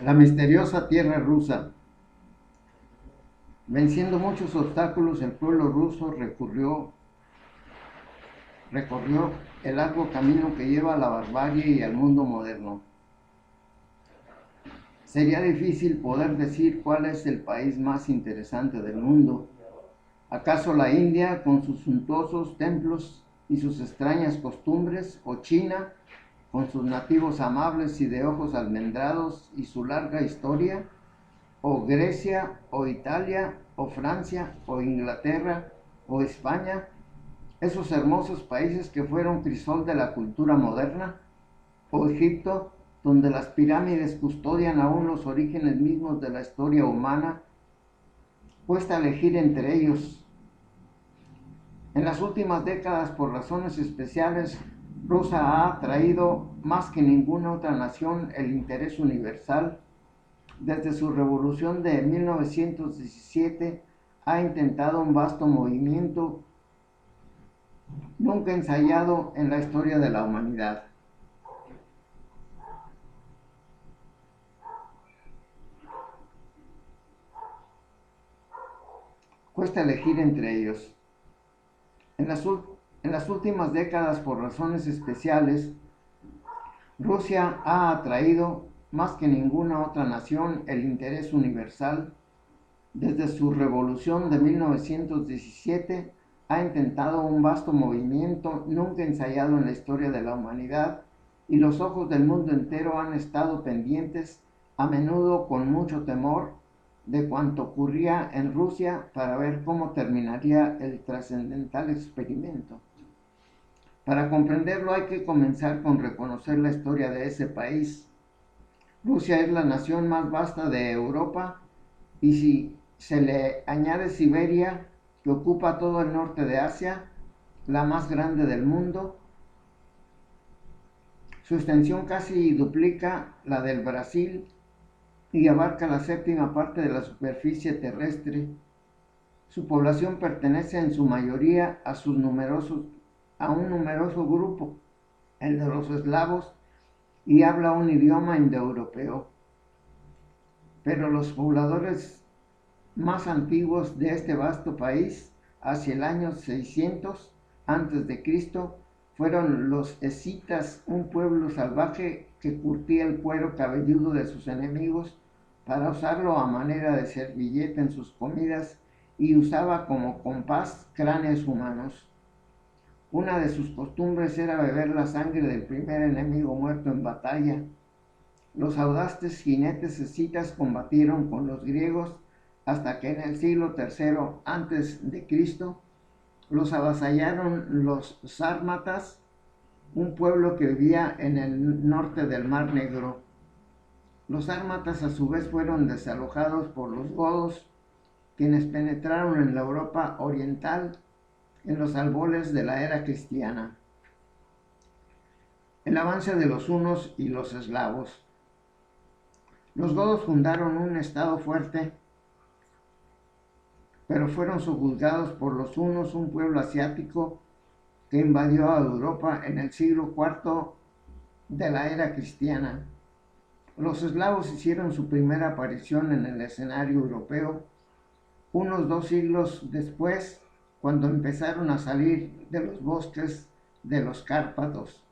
La misteriosa tierra rusa. Venciendo muchos obstáculos, el pueblo ruso recorrió el largo camino que lleva a la barbarie y al mundo moderno. Sería difícil poder decir cuál es el país más interesante del mundo. ¿Acaso la India con sus suntuosos templos y sus extrañas costumbres? ¿O China con sus nativos amables y de ojos almendrados y su larga historia? ¿O Grecia, o Italia, o Francia, o Inglaterra, o España? Esos hermosos países que fueron crisol de la cultura moderna. ¿O Egipto, donde las pirámides custodian aún los orígenes mismos de la historia humana? Cuesta elegir entre ellos. En las últimas décadas, por razones especiales, Rusia ha atraído más que ninguna otra nación el interés universal. Desde su revolución de 1917 ha intentado un vasto movimiento nunca ensayado en la historia de la humanidad. Cuesta elegir entre ellos. En las últimas décadas, por razones especiales, Rusia ha atraído más que ninguna otra nación el interés universal. Desde su revolución de 1917 ha intentado un vasto movimiento nunca ensayado en la historia de la humanidad y los ojos del mundo entero han estado pendientes, a menudo con mucho temor, de cuanto ocurría en Rusia para ver cómo terminaría el trascendental experimento. Para comprenderlo hay que comenzar con reconocer la historia de ese país. Rusia es la nación más vasta de Europa y si se le añade Siberia, que ocupa todo el norte de Asia, la más grande del mundo, su extensión casi duplica la del Brasil y abarca la séptima parte de la superficie terrestre. Su población pertenece en su mayoría a un numeroso grupo, el de los eslavos, y habla un idioma indoeuropeo. Pero los pobladores más antiguos de este vasto país, hacia el año 600 a.C., fueron los escitas, un pueblo salvaje que curtía el cuero cabelludo de sus enemigos para usarlo a manera de servilleta en sus comidas y usaba como compás cráneos humanos. Una de sus costumbres era beber la sangre del primer enemigo muerto en batalla. Los audaces jinetes escitas combatieron con los griegos hasta que en el siglo III a.C. los avasallaron los sármatas, un pueblo que vivía en el norte del Mar Negro. Los sármatas a su vez fueron desalojados por los godos, quienes penetraron en la Europa oriental en los albores de la era cristiana. El avance de los hunos y los eslavos. Los godos fundaron un estado fuerte, pero fueron subjugados por los hunos, un pueblo asiático que invadió a Europa en el siglo IV de la era cristiana. Los eslavos hicieron su primera aparición en el escenario europeo unos 2 siglos después, cuando empezaron a salir de los bosques de los Cárpatos.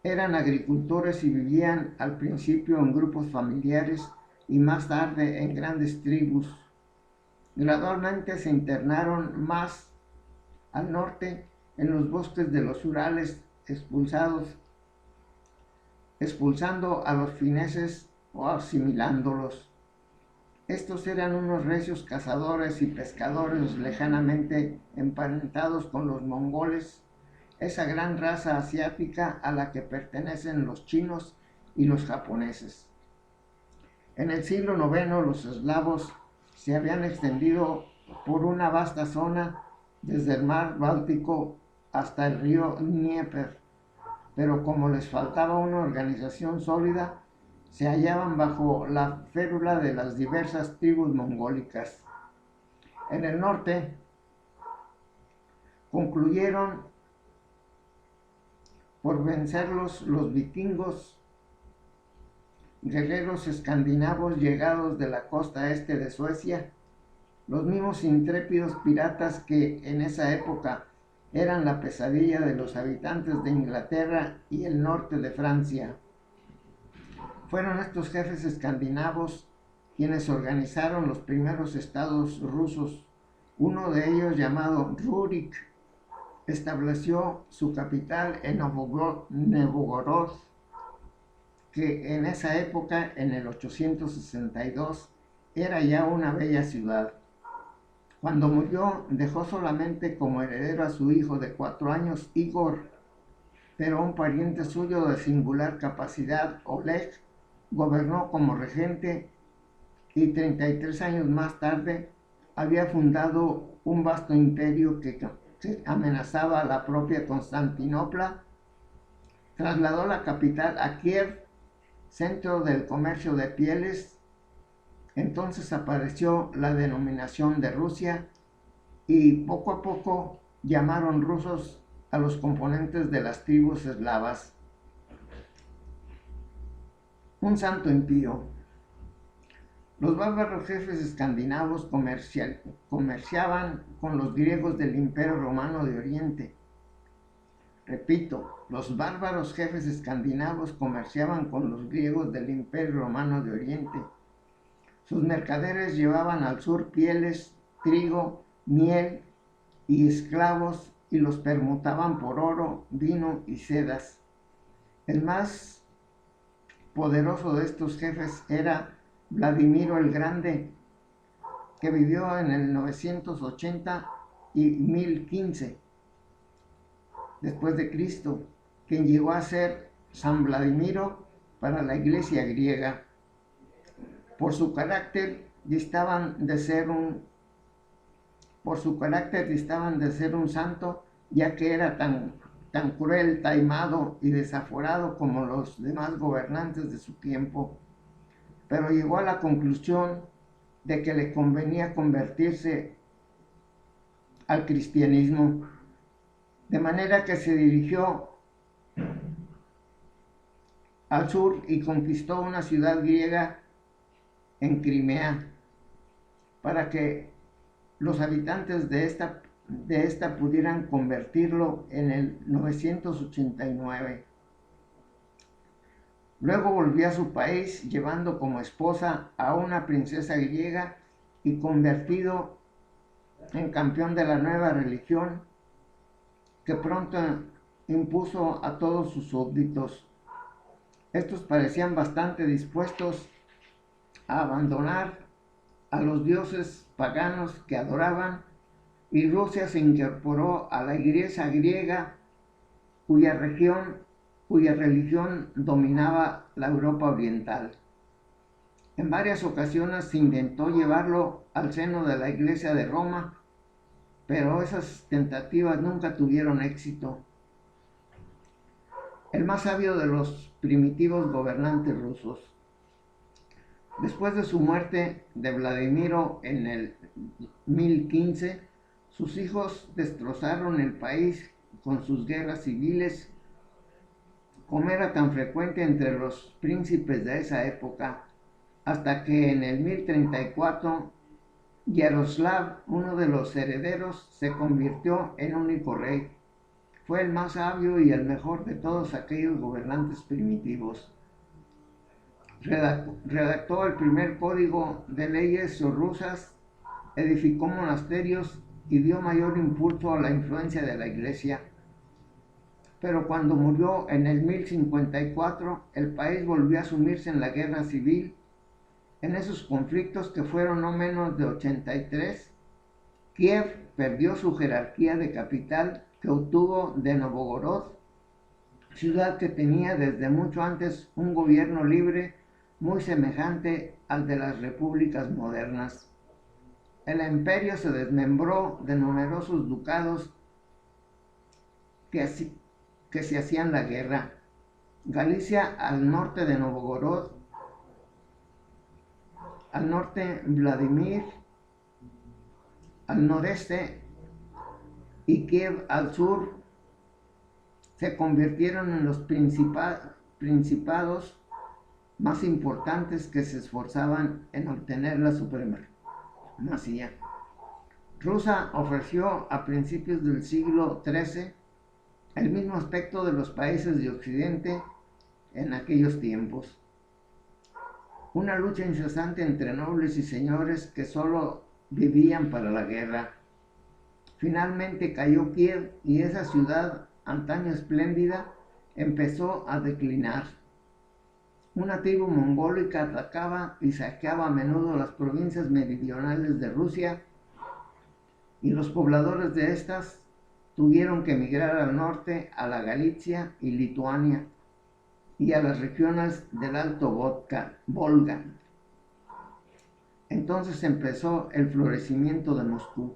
Eran agricultores y vivían al principio en grupos familiares y más tarde en grandes tribus. Gradualmente se internaron más al norte en los bosques de los Urales, expulsando a los fineses o asimilándolos. Estos eran unos recios cazadores y pescadores lejanamente emparentados con los mongoles, esa gran raza asiática a la que pertenecen los chinos y los japoneses. En el siglo IX los eslavos se habían extendido por una vasta zona desde el mar Báltico hasta el río Dnieper, pero como les faltaba una organización sólida, se hallaban bajo la férula de las diversas tribus mongólicas. En el norte, concluyeron por vencerlos los vikingos, guerreros escandinavos llegados de la costa este de Suecia, los mismos intrépidos piratas que en esa época eran la pesadilla de los habitantes de Inglaterra y el norte de Francia. Fueron estos jefes escandinavos quienes organizaron los primeros estados rusos. Uno de ellos, llamado Rurik, estableció su capital en Novgorod, que en esa época, en el 862, era ya una bella ciudad. Cuando murió, dejó solamente como heredero a su hijo de 4 años, Igor, pero un pariente suyo de singular capacidad, Oleg, gobernó como regente y 33 años más tarde había fundado un vasto imperio que amenazaba a la propia Constantinopla. Trasladó la capital a Kiev, centro del comercio de pieles. Entonces apareció la denominación de Rusia y poco a poco llamaron rusos a los componentes de las tribus eslavas. Un santo impío. Los bárbaros jefes escandinavos comerciaban con los griegos del Imperio Romano de Oriente. Repito, los bárbaros jefes escandinavos comerciaban con los griegos del Imperio Romano de Oriente. Sus mercaderes llevaban al sur pieles, trigo, miel y esclavos y los permutaban por oro, vino y sedas. El más poderoso de estos jefes era Vladimiro el Grande, que vivió en el 980 y 1015 después de Cristo, quien llegó a ser San Vladimiro para la iglesia griega. Por su carácter distaban de ser un santo, ya que era tan cruel, taimado y desaforado como los demás gobernantes de su tiempo. Pero llegó a la conclusión de que le convenía convertirse al cristianismo, de manera que se dirigió al sur y conquistó una ciudad griega en Crimea, para que los habitantes de esta pudieran convertirlo en el 989. Luego volvió a su país llevando como esposa a una princesa griega y convertido en campeón de la nueva religión que pronto impuso a todos sus súbditos. Estos parecían bastante dispuestos a abandonar a los dioses paganos que adoraban, y Rusia se incorporó a la iglesia griega cuya religión dominaba la Europa oriental. En varias ocasiones se intentó llevarlo al seno de la Iglesia de Roma, pero esas tentativas nunca tuvieron éxito. El más sabio de los primitivos gobernantes rusos. Después de su muerte de Vladimiro en el 1015, sus hijos destrozaron el país con sus guerras civiles, como era tan frecuente entre los príncipes de esa época, hasta que en el 1034 Yaroslav, uno de los herederos, se convirtió en único rey. Fue el más sabio y el mejor de todos aquellos gobernantes primitivos. Redactó el primer código de leyes rusas, edificó monasterios y dio mayor impulso a la influencia de la Iglesia. Pero cuando murió en el 1054, el país volvió a sumirse en la guerra civil. En esos conflictos, que fueron no menos de 83, Kiev perdió su jerarquía de capital que obtuvo de Novgorod, ciudad que tenía desde mucho antes un gobierno libre muy semejante al de las repúblicas modernas. El imperio se desmembró de numerosos ducados que se hacían la guerra. Galicia al norte de Novgorod, al norte Vladimir, al noreste y Kiev al sur se convirtieron en los principados más importantes que se esforzaban en obtener la supremacía. Rusia ofreció a principios del siglo XIII el mismo aspecto de los países de Occidente en aquellos tiempos. Una lucha incesante entre nobles y señores que solo vivían para la guerra. Finalmente cayó Kiev y esa ciudad, antaño espléndida, empezó a declinar. Una tribu mongólica atacaba y saqueaba a menudo las provincias meridionales de Rusia y los pobladores de estas tuvieron que emigrar al norte, a la Galicia y Lituania y a las regiones del Alto Volga. Entonces empezó el florecimiento de Moscú.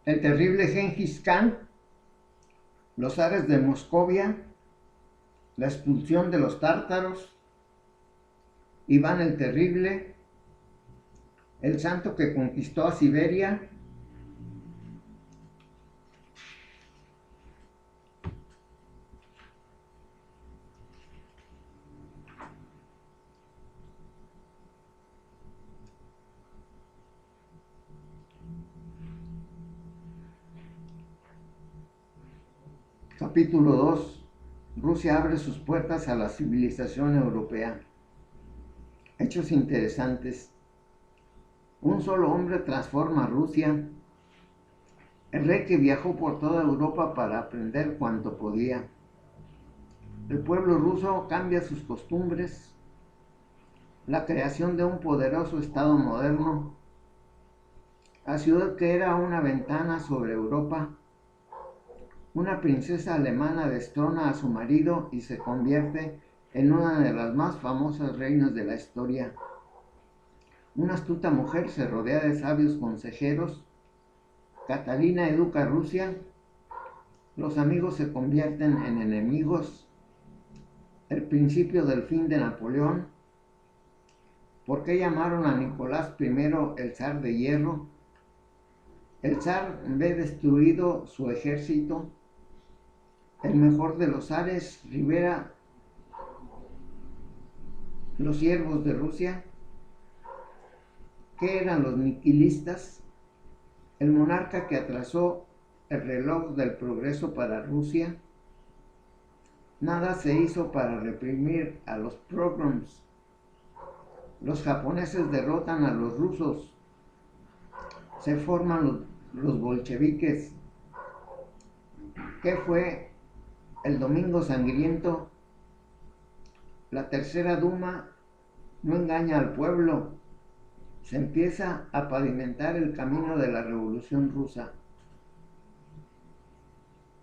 El terrible Gengis Khan, los zares de Moscovia, la expulsión de los tártaros, Iván el Terrible, el santo que conquistó a Siberia, Capítulo 2. Rusia abre sus puertas a la civilización europea. Hechos interesantes. Un solo hombre transforma a Rusia. El rey que viajó por toda Europa para aprender cuanto podía. El pueblo ruso cambia sus costumbres. La creación de un poderoso Estado moderno. La ciudad que era una ventana sobre Europa. Una princesa alemana destrona a su marido y se convierte en una de las más famosas reinas de la historia. Una astuta mujer se rodea de sabios consejeros. Catalina educa a Rusia. Los amigos se convierten en enemigos. El principio del fin de Napoleón. ¿Por qué llamaron a Nicolás I el zar de hierro? El zar ve destruido su ejército. El mejor de los zares, Rivera, los siervos de Rusia. ¿Qué eran los niquilistas? El monarca que atrasó el reloj del progreso para Rusia. Nada se hizo para reprimir a los pogroms. Los japoneses derrotan a los rusos. Se forman los bolcheviques. ¿Qué fue el Domingo Sangriento? La tercera Duma no engaña al pueblo. Se empieza a pavimentar el camino de la Revolución Rusa.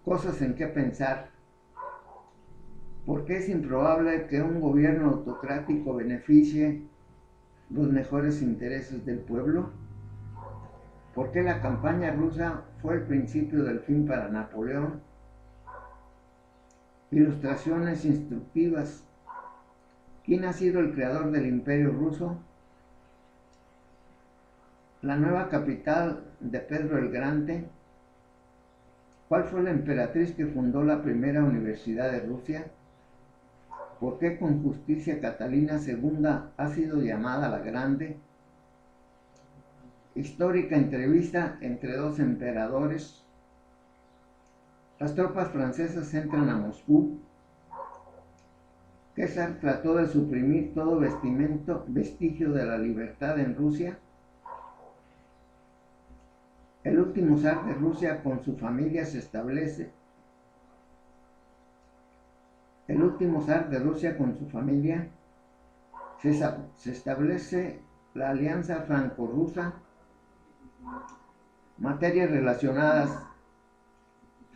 Cosas en que pensar. ¿Por qué es improbable que un gobierno autocrático beneficie los mejores intereses del pueblo? ¿Por qué la campaña rusa fue el principio del fin para Napoleón? Ilustraciones instructivas. ¿Quién ha sido el creador del Imperio ruso? La nueva capital de Pedro el Grande. ¿Cuál fue la emperatriz que fundó la primera universidad de Rusia? ¿Por qué con justicia Catalina II ha sido llamada la Grande? Histórica entrevista entre dos emperadores. Las tropas francesas entran a Moscú. ¿Qué zar trató de suprimir todo vestigio de la libertad en Rusia? El último zar de Rusia con su familia se establece. El último zar de Rusia con su familia se establece la alianza franco-rusa. Materias relacionadas.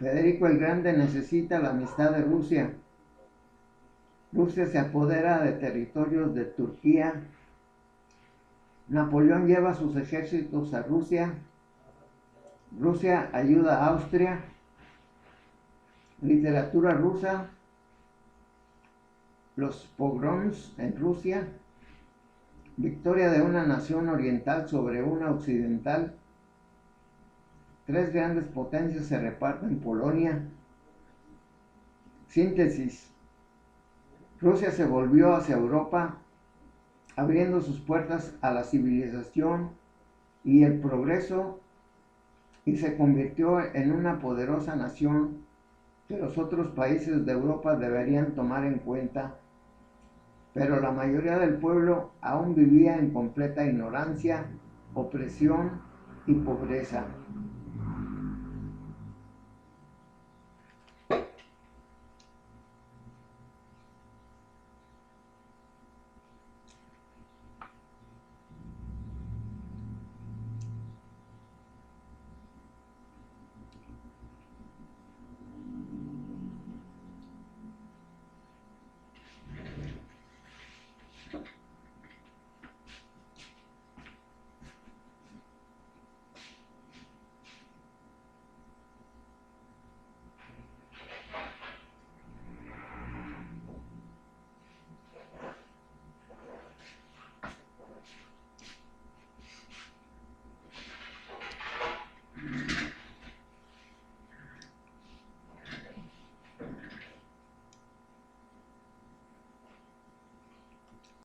Federico el Grande necesita la amistad de Rusia. Rusia se apodera de territorios de Turquía. Napoleón lleva sus ejércitos a Rusia. Rusia ayuda a Austria. Literatura rusa. Los pogroms en Rusia. Victoria de una nación oriental sobre una occidental. Tres grandes potencias se reparten Polonia. Síntesis. Rusia se volvió hacia Europa, abriendo sus puertas a la civilización y el progreso, y se convirtió en una poderosa nación que los otros países de Europa deberían tomar en cuenta, pero la mayoría del pueblo aún vivía en completa ignorancia, opresión y pobreza.